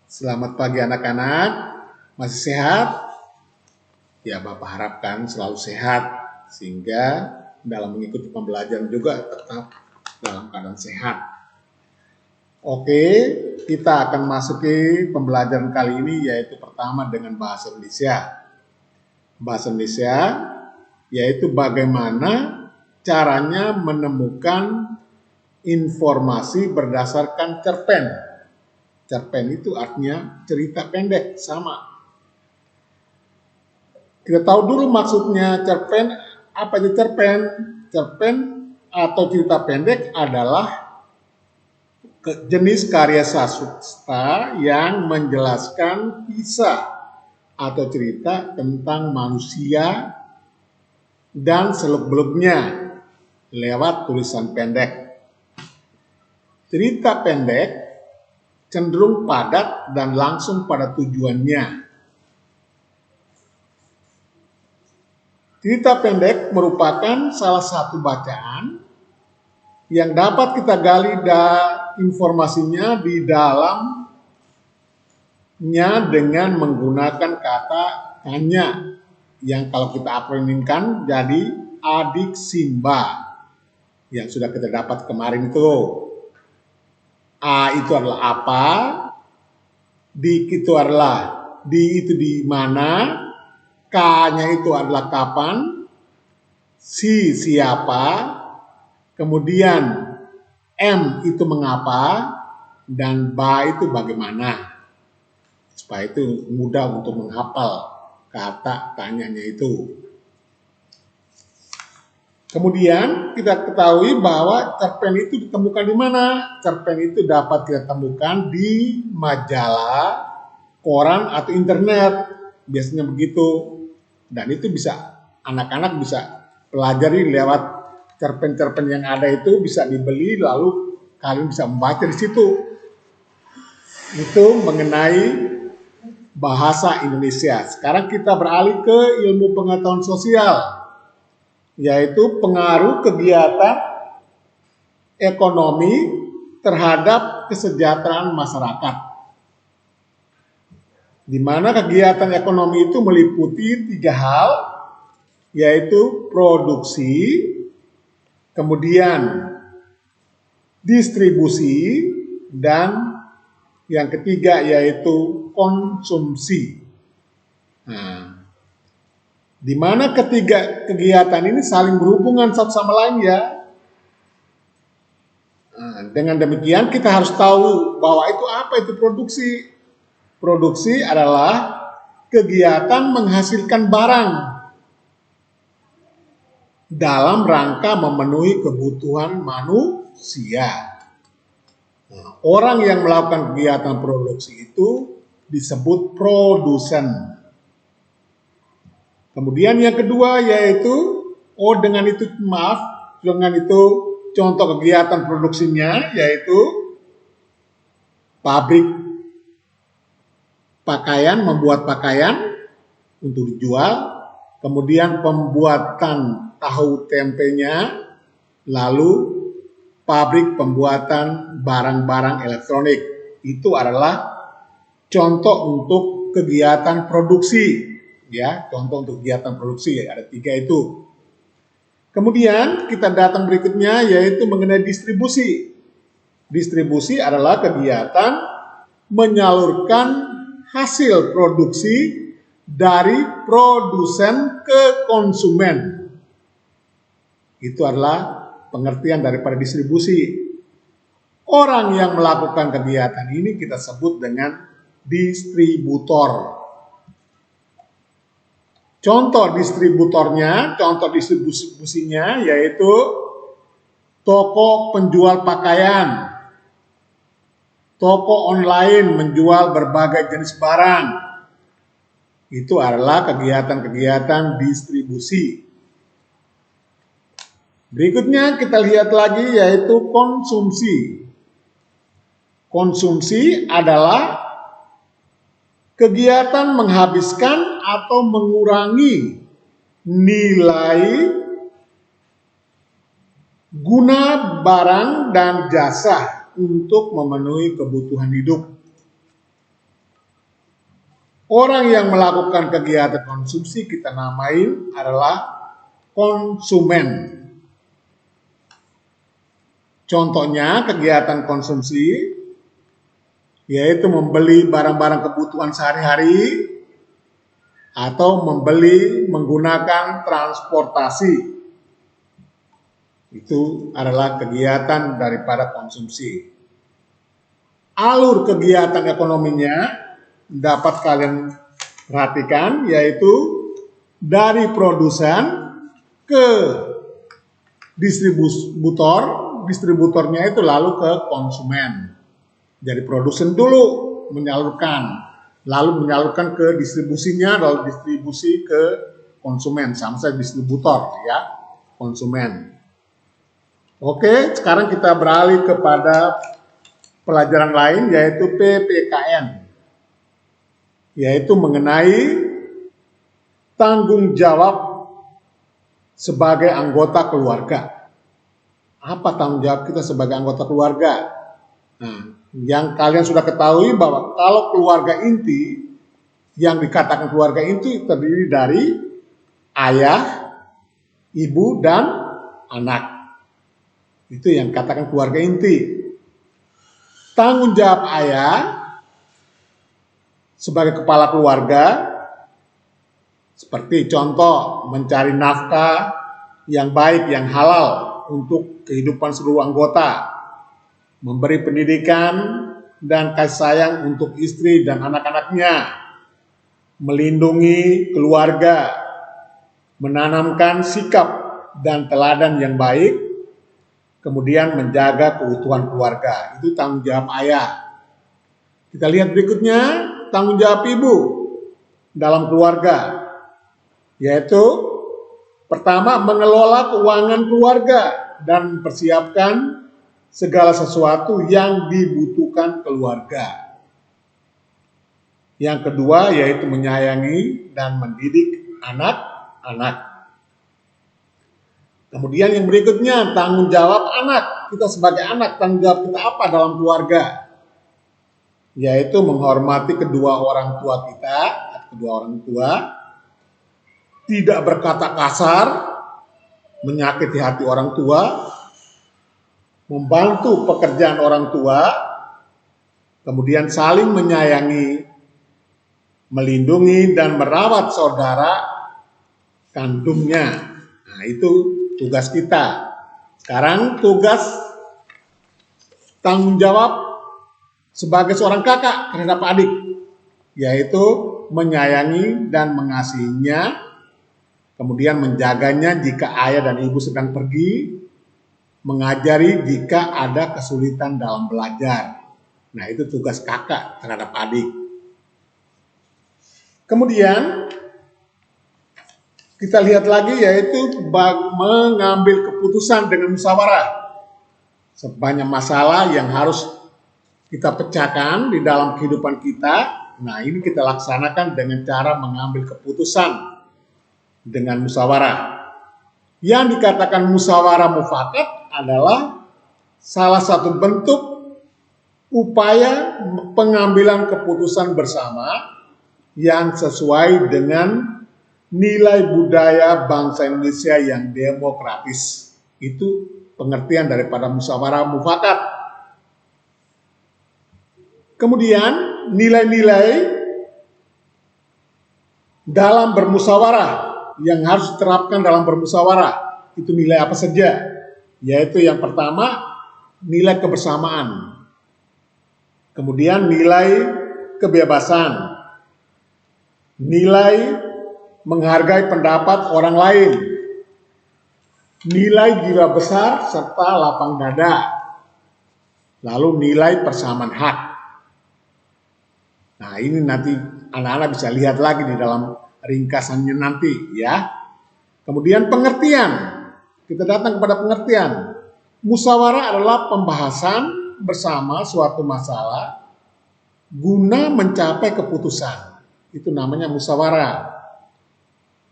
Selamat pagi anak-anak, masih sehat? Ya, Bapak harapkan selalu sehat, sehingga dalam mengikuti pembelajaran juga tetap dalam keadaan sehat. Oke, kita akan masuki pembelajaran kali ini, yaitu pertama dengan bahasa Indonesia. Bahasa Indonesia, yaitu bagaimana caranya menemukan informasi berdasarkan cerpen. Cerpen itu artinya cerita pendek, sama. Kita tahu dulu maksudnya cerpen. Apa itu cerpen? Cerpen atau cerita pendek adalah jenis karya sastra yang menjelaskan kisah atau cerita tentang manusia dan seluk-beluknya lewat tulisan pendek. Cerita pendek cenderung padat dan langsung pada tujuannya. Cerita pendek merupakan salah satu bacaan yang dapat kita gali informasinya di dalamnya dengan menggunakan kata tanya yang kalau kita akronimkan jadi adik Simba yang sudah kita dapat kemarin itu. A itu adalah apa, dik itu adalah itu di mana, K-nya itu adalah kapan, si siapa, kemudian M itu mengapa, dan ba itu bagaimana. Supaya itu mudah untuk menghafal kata tanyanya itu. Kemudian kita ketahui bahwa cerpen itu ditemukan di mana? Cerpen itu dapat kita temukan di majalah, koran, atau internet. Biasanya begitu. Dan itu bisa anak-anak bisa pelajari lewat cerpen-cerpen yang ada itu, bisa dibeli lalu kalian bisa membaca di situ. Itu mengenai bahasa Indonesia. Sekarang kita beralih ke ilmu pengetahuan sosial, yaitu pengaruh kegiatan ekonomi terhadap kesejahteraan masyarakat. Di mana kegiatan ekonomi itu meliputi 3 hal, yaitu produksi, kemudian distribusi, dan yang ketiga yaitu konsumsi. Nah, di mana ketiga kegiatan ini saling berhubungan satu sama lain ya. Nah, dengan demikian kita harus tahu bahwa itu apa itu produksi. Produksi adalah kegiatan menghasilkan barang dalam rangka memenuhi kebutuhan manusia. Nah, orang yang melakukan kegiatan produksi itu disebut produsen. Kemudian yang kedua yaitu, dengan itu contoh kegiatan produksinya yaitu pabrik pakaian, membuat pakaian untuk dijual, kemudian pembuatan tahu tempenya, lalu pabrik pembuatan barang-barang elektronik. Itu adalah contoh untuk kegiatan produksi, ya, contoh untuk kegiatan produksi, ya, ada 3 itu. Kemudian kita datang berikutnya yaitu mengenai distribusi. Distribusi adalah kegiatan menyalurkan hasil produksi dari produsen ke konsumen. Itu adalah pengertian daripada distribusi. Orang yang melakukan kegiatan ini kita sebut dengan distributor. Contoh distribusinya yaitu toko penjual pakaian, toko online menjual berbagai jenis barang. Itu adalah kegiatan-kegiatan distribusi. Berikutnya kita lihat lagi yaitu konsumsi. Konsumsi adalah kegiatan menghabiskan atau mengurangi nilai guna barang dan jasa untuk memenuhi kebutuhan hidup. Orang yang melakukan kegiatan konsumsi kita namain adalah konsumen. Contohnya kegiatan konsumsi yaitu membeli barang-barang kebutuhan sehari-hari atau membeli menggunakan transportasi. Itu adalah kegiatan daripada konsumsi. Alur kegiatan ekonominya dapat kalian perhatikan, yaitu dari produsen ke distributor, distributornya itu lalu ke konsumen. Jadi produsen dulu menyalurkan, lalu menyalurkan ke distribusinya, lalu distribusi ke konsumen, sama saja distributor ya, konsumen. Oke, sekarang kita beralih kepada pelajaran lain, yaitu PPKN, yaitu mengenai tanggung jawab sebagai anggota keluarga. Apa tanggung jawab kita sebagai anggota keluarga? Nah, yang kalian sudah ketahui bahwa kalau keluarga inti, yang dikatakan keluarga inti terdiri dari ayah, ibu, dan anak. Itu yang katakan keluarga inti. Tanggung jawab ayah sebagai kepala keluarga, seperti contoh mencari nafkah yang baik, yang halal untuk kehidupan seluruh anggota, memberi pendidikan dan kasih sayang untuk istri dan anak-anaknya, melindungi keluarga, menanamkan sikap dan teladan yang baik, kemudian menjaga keutuhan keluarga. Itu tanggung jawab ayah. Kita lihat berikutnya, tanggung jawab ibu dalam keluarga, yaitu pertama mengelola keuangan keluarga dan mempersiapkan segala sesuatu yang dibutuhkan keluarga. Yang kedua yaitu menyayangi dan mendidik anak-anak. Kemudian yang berikutnya, tanggung jawab anak. Kita sebagai anak, tanggung jawab kita apa dalam keluarga? Yaitu menghormati kedua orang tua kita, kedua orang tua, tidak berkata kasar, menyakiti hati orang tua, membantu pekerjaan orang tua, kemudian saling menyayangi, melindungi dan merawat saudara kandungnya. Nah, itu tugas kita. Sekarang tugas tanggung jawab sebagai seorang kakak terhadap adik, yaitu menyayangi dan mengasihinya, kemudian menjaganya jika ayah dan ibu sedang pergi, mengajari jika ada kesulitan dalam belajar. Nah, itu tugas kakak terhadap adik. Kemudian kita lihat lagi, yaitu mengambil keputusan dengan musyawarah. Sebanyak masalah yang harus kita pecahkan di dalam kehidupan kita, nah ini kita laksanakan dengan cara mengambil keputusan dengan musyawarah. Yang dikatakan musyawarah mufakat adalah salah satu bentuk upaya pengambilan keputusan bersama yang sesuai dengan nilai budaya bangsa Indonesia yang demokratis. Itu pengertian daripada musyawarah mufakat. Kemudian nilai-nilai dalam bermusyawarah yang harus diterapkan dalam bermusyawarah, itu nilai apa saja? Yaitu yang pertama, nilai kebersamaan. Kemudian nilai kebebasan. Nilai menghargai pendapat orang lain, nilai jiwa besar serta lapang dada, lalu nilai persamaan hak. Nah, ini nanti anak-anak bisa lihat lagi di dalam ringkasannya nanti ya. Kemudian pengertian, kita datang kepada pengertian. Musyawarah adalah pembahasan bersama suatu masalah guna mencapai keputusan. Itu namanya musyawarah.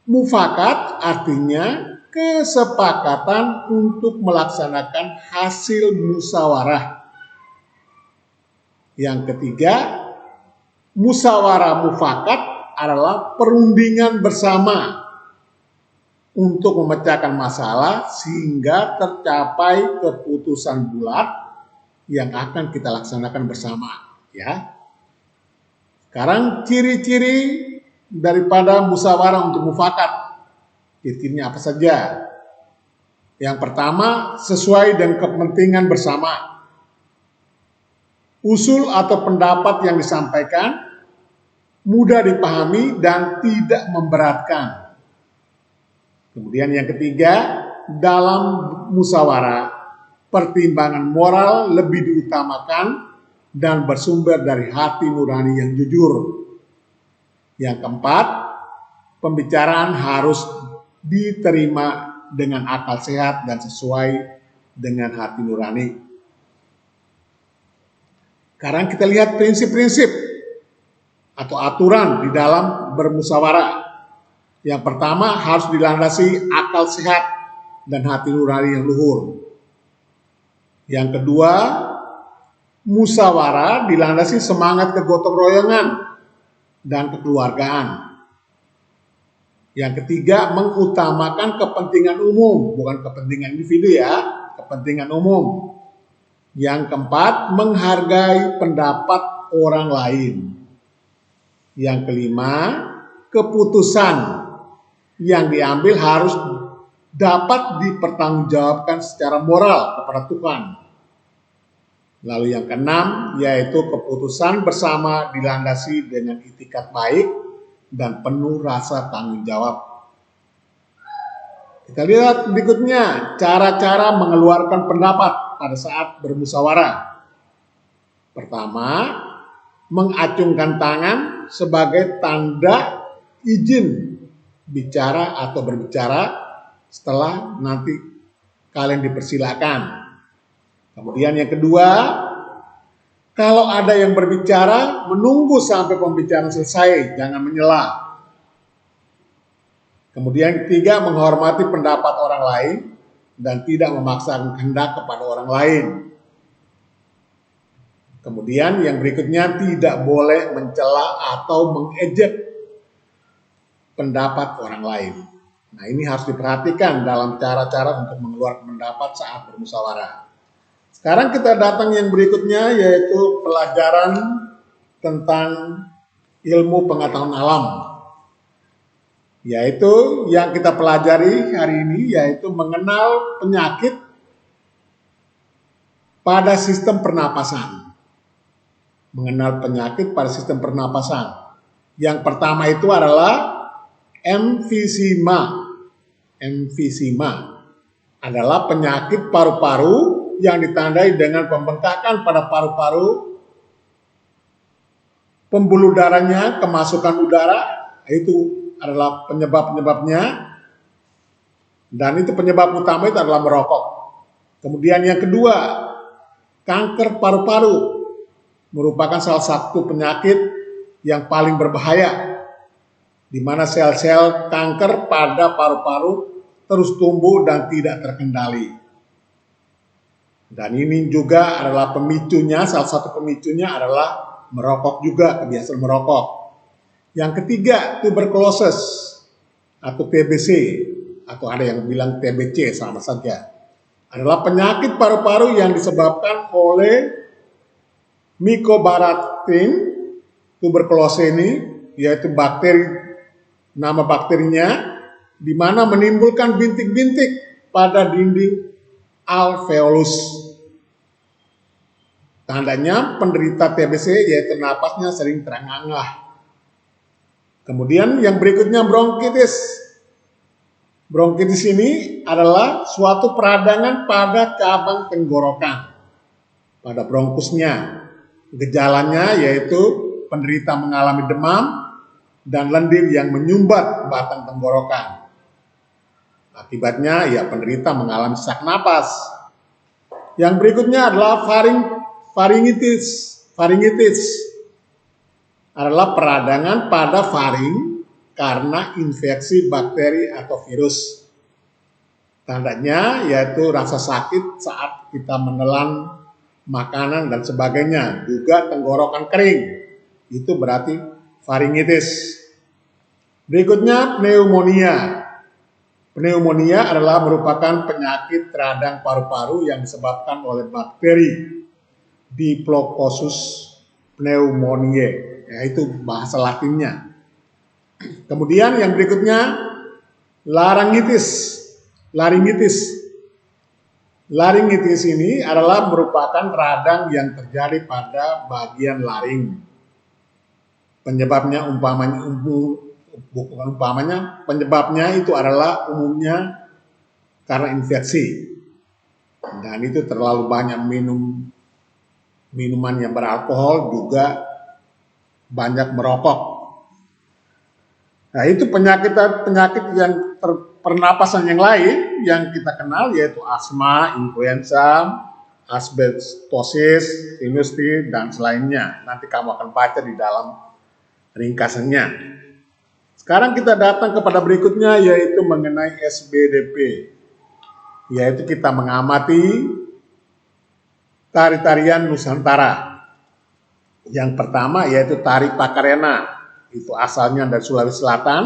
Mufakat artinya kesepakatan untuk melaksanakan hasil musyawarah. Yang ketiga, Musyawarah mufakat adalah perundingan bersama untuk memecahkan masalah sehingga tercapai keputusan bulat yang akan kita laksanakan bersama, ya. Sekarang ciri-ciri daripada musyawarah untuk mufakat. Ciri-cirinya apa saja? Yang pertama, sesuai dengan kepentingan bersama. Usul atau pendapat yang disampaikan mudah dipahami dan tidak memberatkan. Kemudian yang ketiga, dalam musyawarah, pertimbangan moral lebih diutamakan dan bersumber dari hati nurani yang jujur. Yang keempat, pembicaraan harus diterima dengan akal sehat dan sesuai dengan hati nurani. Sekarang kita lihat prinsip-prinsip atau aturan di dalam bermusyawarah. Yang pertama, harus dilandasi akal sehat dan hati nurani yang luhur. Yang kedua, musyawarah dilandasi semangat kegotong royongan dan kekeluargaan. Yang ketiga, mengutamakan kepentingan umum, bukan kepentingan individu ya, kepentingan umum. Yang keempat, menghargai pendapat orang lain. Yang kelima, keputusan yang diambil harus dapat dipertanggungjawabkan secara moral kepada Tuhan. Lalu yang keenam, yaitu keputusan bersama dilandasi dengan itikat baik dan penuh rasa tanggung jawab. Kita lihat berikutnya, cara-cara mengeluarkan pendapat pada saat bermusyawarah. Pertama, mengacungkan tangan sebagai tanda izin bicara atau berbicara setelah nanti kalian dipersilakan. Kemudian yang kedua, kalau ada yang berbicara, menunggu sampai pembicaraan selesai, jangan menyela. Kemudian yang ketiga, menghormati pendapat orang lain dan tidak memaksakan kehendak kepada orang lain. Kemudian yang berikutnya, tidak boleh mencela atau mengejek pendapat orang lain. Nah, ini harus diperhatikan dalam cara-cara untuk mengeluarkan pendapat saat bermusyawarah. Sekarang kita datang yang berikutnya, yaitu pelajaran tentang ilmu pengetahuan alam. Yaitu yang kita pelajari hari ini, yaitu mengenal penyakit pada sistem pernapasan. Mengenal penyakit pada sistem pernapasan. Yang pertama itu adalah emfisema. Emfisema adalah penyakit paru-paru yang ditandai dengan pembengkakan pada paru-paru, pembuluh darahnya, kemasukan udara, itu adalah penyebab-penyebabnya, dan itu penyebab utama itu adalah merokok. Kemudian yang kedua, kanker paru-paru merupakan salah satu penyakit yang paling berbahaya, di mana sel-sel kanker pada paru-paru terus tumbuh dan tidak terkendali. Dan ini juga adalah pemicunya, salah satu pemicunya adalah merokok juga, kebiasaan merokok. Yang ketiga, tuberkulosis atau TBC, atau ada yang bilang TBC, sama saja. Adalah penyakit paru-paru yang disebabkan oleh Mycobacterium tuberculosis ini, yaitu bakteri, nama bakterinya, di mana menimbulkan bintik-bintik pada dinding alveolus. Tandanya penderita TBC yaitu napasnya sering terengah-engah. Kemudian yang berikutnya bronkitis. Bronkitis ini adalah suatu peradangan pada cabang tenggorokan, pada bronkusnya. Gejalanya yaitu penderita mengalami demam dan lendir yang menyumbat batang tenggorokan. Akibatnya ya penderita mengalami sesak napas. Yang berikutnya adalah faringitis. Faringitis adalah peradangan pada faring karena infeksi bakteri atau virus. Tandanya yaitu rasa sakit saat kita menelan makanan dan sebagainya. Juga tenggorokan kering. Itu berarti faringitis. Berikutnya pneumonia. Pneumonia adalah merupakan penyakit radang paru-paru yang disebabkan oleh bakteri Diplococcus pneumoniae, yaitu bahasa Latinnya. Kemudian yang berikutnya laringitis. Laringitis ini adalah merupakan radang yang terjadi pada bagian laring. Penyebabnya penyebabnya itu adalah umumnya karena infeksi. Dan itu terlalu banyak minuman yang beralkohol, juga banyak merokok. Nah, itu penyakit yang pernapasan yang lain yang kita kenal, yaitu asma, influenza, asbestosis, sinusitis, dan selainnya. Nanti kamu akan baca di dalam ringkasannya. Sekarang kita datang kepada berikutnya, yaitu mengenai SBDP. Yaitu kita mengamati tari-tarian Nusantara. Yang pertama yaitu tari Pakarena. Itu asalnya dari Sulawesi Selatan.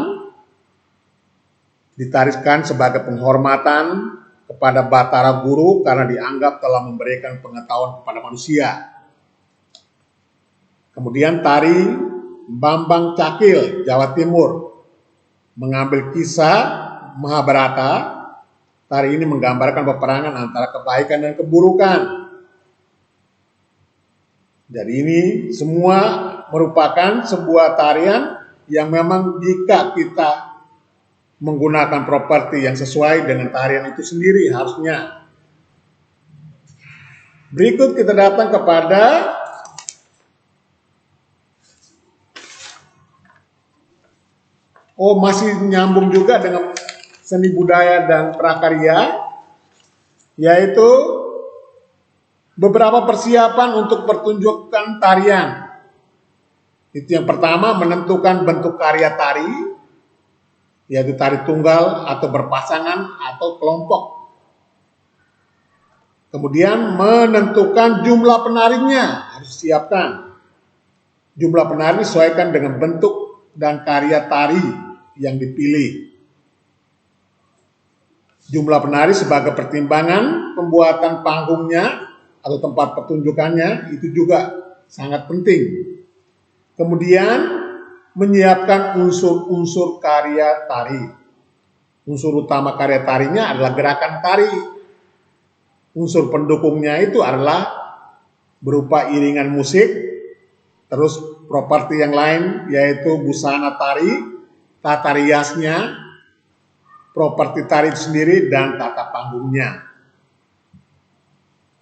Ditarikan sebagai penghormatan kepada Batara Guru karena dianggap telah memberikan pengetahuan kepada manusia. Kemudian tari Bambang Cakil, Jawa Timur, mengambil kisah Mahabharata. Tari ini menggambarkan peperangan antara kebaikan dan keburukan. Jadi ini semua merupakan sebuah tarian yang memang jika kita menggunakan properti yang sesuai dengan tarian itu sendiri harusnya. Berikut kita datang kepada masih nyambung juga dengan seni budaya dan prakarya, yaitu beberapa persiapan untuk pertunjukan tarian. Itu yang pertama, menentukan bentuk karya tari, yaitu tari tunggal atau berpasangan atau kelompok. Kemudian menentukan jumlah penarinya, harus siapkan. Jumlah penari disesuaikan dengan bentuk dan karya tari yang dipilih. Jumlah penari sebagai pertimbangan pembuatan panggungnya atau tempat pertunjukannya itu juga sangat penting. Kemudian menyiapkan unsur-unsur karya tari. Unsur utama karya tarinya adalah gerakan tari. Unsur pendukungnya itu adalah berupa iringan musik, terus properti yang lain yaitu busana tari, tata riasnya, properti tari itu sendiri, dan tata panggungnya.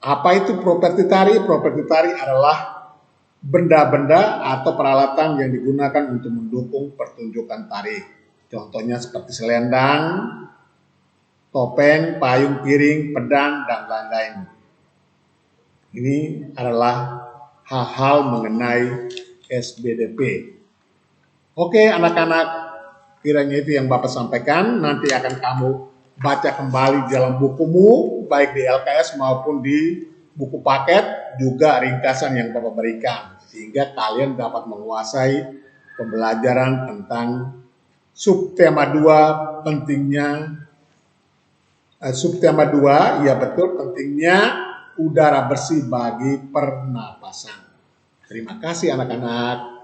Apa itu properti tari? Properti tari adalah benda-benda atau peralatan yang digunakan untuk mendukung pertunjukan tari. Contohnya seperti selendang, topeng, payung, piring, pedang, dan lain-lain. Ini adalah hal-hal mengenai SBDP. Oke anak-anak, kiranya itu yang Bapak sampaikan. Nanti akan kamu baca kembali di dalam bukumu, baik di LKS maupun di buku paket, juga ringkasan yang Bapak berikan, sehingga kalian dapat menguasai pembelajaran tentang subtema 2, pentingnya subtema 2, ya betul, pentingnya udara bersih bagi pernapasan. Terima kasih anak-anak.